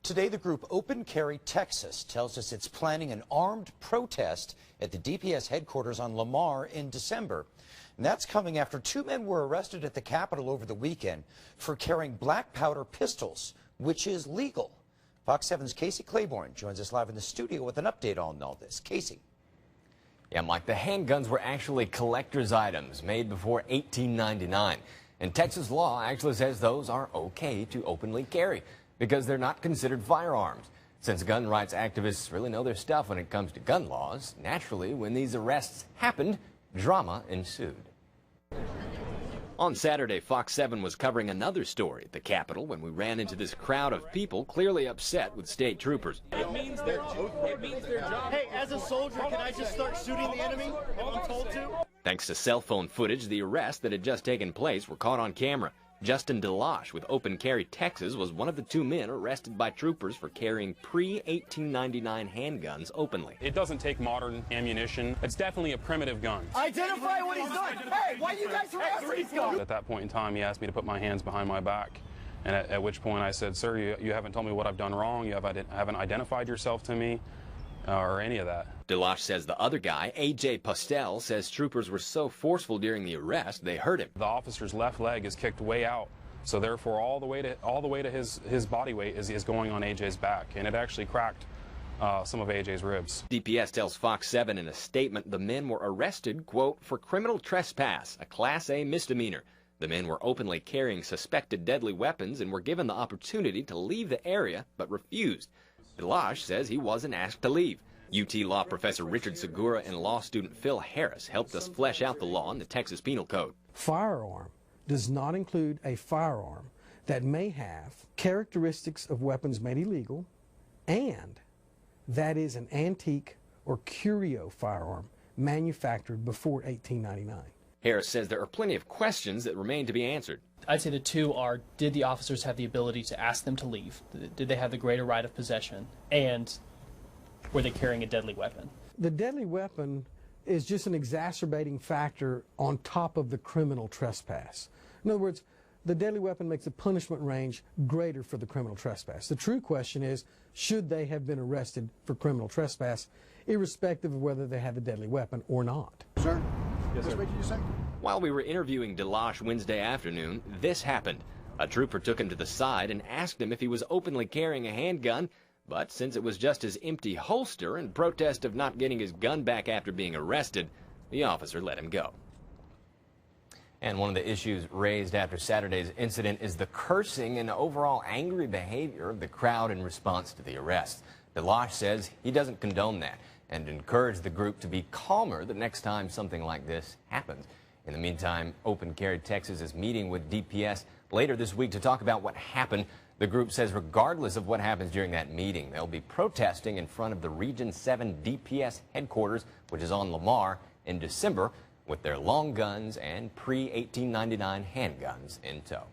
Today, the group Open Carry Texas tells us it's planning an armed protest at the DPS headquarters on Lamar in December. And that's coming after two men were arrested at the Capitol over the weekend for carrying black powder pistols, which is legal. Fox 7's Casey Claiborne joins us live in the studio with an update on all this. Casey. Yeah, Mike, the handguns were actually collector's items made before 1899. And Texas law actually says those are okay to openly carry because they're not considered firearms. Since gun rights activists really know their stuff when it comes to gun laws, naturally, when these arrests happened, drama ensued. On Saturday, Fox 7 was covering another story at the Capitol when we ran into this crowd of people clearly upset with state troopers. It means their job. Hey, as a soldier, can I just start shooting the enemy if I'm told to? Thanks to cell phone footage, the arrests that had just taken place were caught on camera. Justin DeLosh with Open Carry Texas was one of the two men arrested by troopers for carrying pre-1899 handguns openly. It doesn't take modern ammunition. It's definitely a primitive gun. Identify what he's done. Hey, why you guys harassing these guys? At that point in time, he asked me to put my hands behind my back. And at which point I said, sir, you haven't told me what I've done wrong. You haven't identified yourself to me or any of that. DeLosh says the other guy, A.J. Postel, says troopers were so forceful during the arrest they hurt him. The officer's left leg is kicked way out, so therefore all the way to his body weight is going on A.J.'s back, and it actually cracked some of A.J.'s ribs. DPS tells Fox 7 in a statement the men were arrested, quote, for criminal trespass, a Class A misdemeanor. The men were openly carrying suspected deadly weapons and were given the opportunity to leave the area, but refused. DeLosh says he wasn't asked to leave. UT Law professor Richard Segura and law student Phil Harris helped us flesh out the law in the Texas Penal Code. Firearm does not include a firearm that may have characteristics of weapons made illegal and that is an antique or curio firearm manufactured before 1899. Harris says there are plenty of questions that remain to be answered. I'd say the two are, did the officers have the ability to ask them to leave? Did they have the greater right of possession? And were they carrying a deadly weapon? The deadly weapon is just an exacerbating factor on top of the criminal trespass. In other words, the deadly weapon makes the punishment range greater for the criminal trespass. The true question is, should they have been arrested for criminal trespass, irrespective of whether they had the deadly weapon or not? Sir? Yes, sir. While we were interviewing DeLosh Wednesday afternoon, this happened. A trooper took him to the side and asked him if he was openly carrying a handgun, but since it was just his empty holster in protest of not getting his gun back after being arrested, the officer let him go. And one of the issues raised after Saturday's incident is the cursing and overall angry behavior of the crowd in response to the arrest. DeLosh says he doesn't condone that and encouraged the group to be calmer the next time something like this happens. In the meantime, Open Carry Texas is meeting with DPS later this week to talk about what happened. The group says regardless of what happens during that meeting, they'll be protesting in front of the Region 7 DPS headquarters, which is on Lamar, in December, with their long guns and pre-1899 handguns in tow.